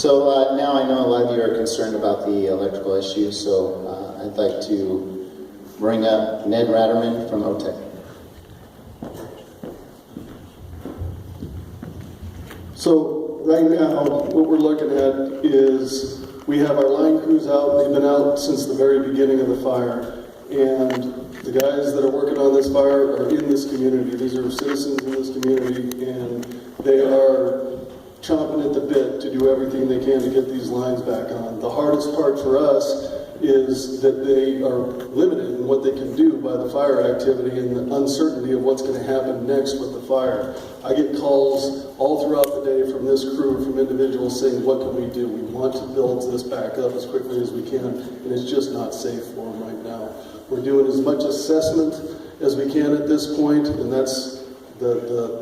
So now I know a lot of you are concerned about the electrical issue, so I'd like to bring up Ned Ratterman from OTEC. So right now, what we're looking at is we have our line crews out. They've been out since the very beginning of the fire. And the guys that are working on this fire are in this community. These are citizens in this community, and they are chomping at the bit to do everything they can to get these lines back on. The hardest part for us is that they are limited in what they can do by the fire activity and the uncertainty of what's going to happen next with the fire. I get calls all throughout the day from this crew, from individuals saying, what can we do? We want to build this back up as quickly as we can, and it's just not safe for them right now. We're doing as much assessment as we can at this point, and that's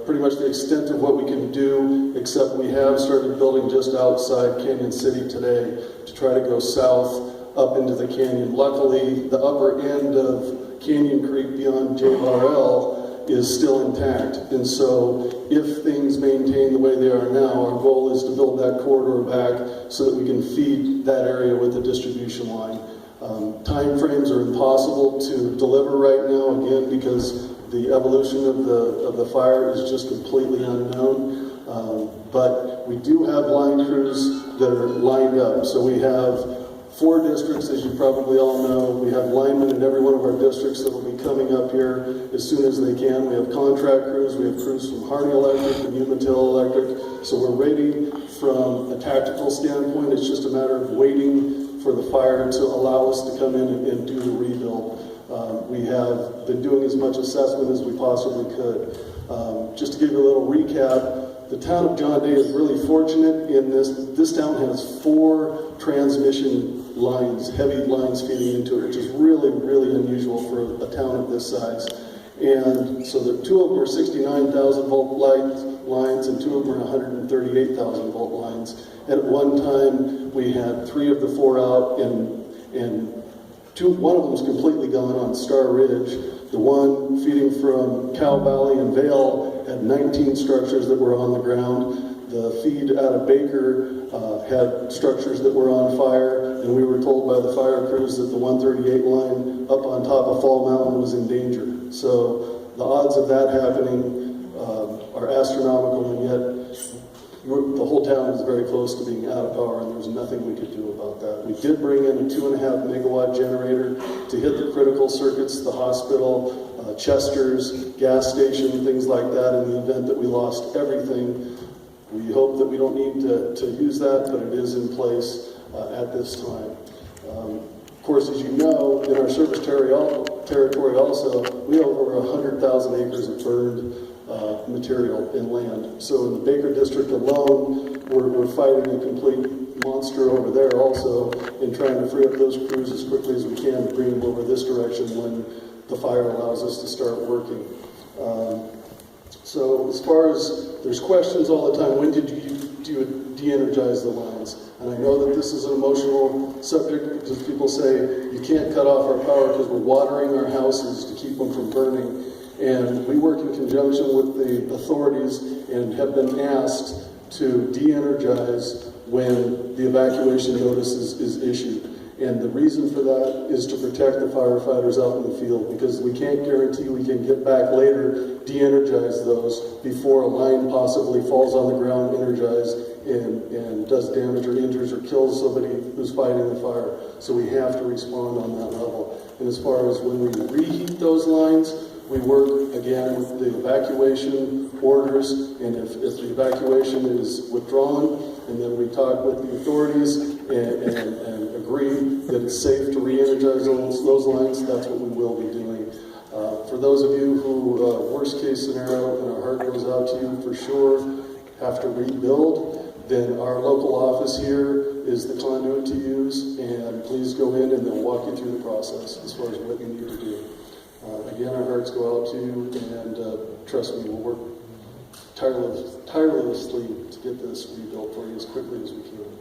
pretty much the extent of what we can do, except we have started building just outside Canyon City today to try to go south up into the canyon. Luckily, the upper end of Canyon Creek beyond JRL is still intact, and so if things maintain the way they are now, our goal is to build that corridor back so that we can feed that area with a distribution line. Time frames are impossible to deliver right now, again, because the evolution of the fire is just completely unknown. But we do have line crews that are lined up. So we have 4 districts, as you probably all know. We have linemen in every one of our districts that will be coming up here as soon as they can. We have contract crews. We have crews from Harney Electric and Umatilla Electric. So we're ready from a tactical standpoint. It's just a matter of waiting for the fire to allow us to come in and do the rebuild. We have been doing as much assessment as we possibly could. Just to give you a little recap, the town of John Day is really fortunate in this. This town has 4 transmission lines, heavy lines feeding into it, which is really, really unusual for a town of this size. And so the 2 of them are 69,000 volt lines and 2 of them are 138,000 volt lines. And at one time, we had 3 of the 4 out, and one of them is completely gone on Star Ridge. The one feeding from Cow Valley and Vale had 19 structures that were on the ground. The feed out of Baker had structures that were on fire, and we were told by the fire crews that the 138 line up on top of Fall Mountain was in danger. So the odds of that happening are astronomical, and yet the whole town is very close to being out of power, and there's nothing we could do about that. We did bring in a 2.5 megawatt generator to hit the critical circuits, the hospital, Chester's, gas station, things like that, in the event that we lost everything. We hope that we don't need to use that, but it is in place at this time. Of course, as you know, in our service territory also, we have over 100,000 acres of burned material in land. So in the Baker District alone, we're fighting a complete monster over there also in trying to free up those crews as quickly as we can to bring them over this direction when the fire allows us to start working. So as far as there's questions all the time, when did you de-energize the lines? And I know that this is an emotional subject because people say you can't cut off our power because we're watering our houses to keep them from burning. And we work in conjunction with the authorities and have been asked to de-energize when the evacuation notice is issued. And the reason for that is to protect the firefighters out in the field, because we can't guarantee we can get back later, de-energize those before a line possibly falls on the ground energized and does damage or injures or kills somebody who's fighting the fire. So we have to respond on that level. And as far as when we reheat those lines, we work again with the evacuation orders, and if the evacuation is withdrawn, and then we talk with the authorities and agree that it's safe to re-energize those lines, that's what we will be doing. For those of you who, worst case scenario, and our heart goes out to you for sure, have to rebuild, then our local office here is the conduit to use, and please go in and they'll walk you through the process as far as what you need to do. Again, our hearts go out to you, and trust me, we'll work tirelessly to get this rebuilt for you as quickly as we can.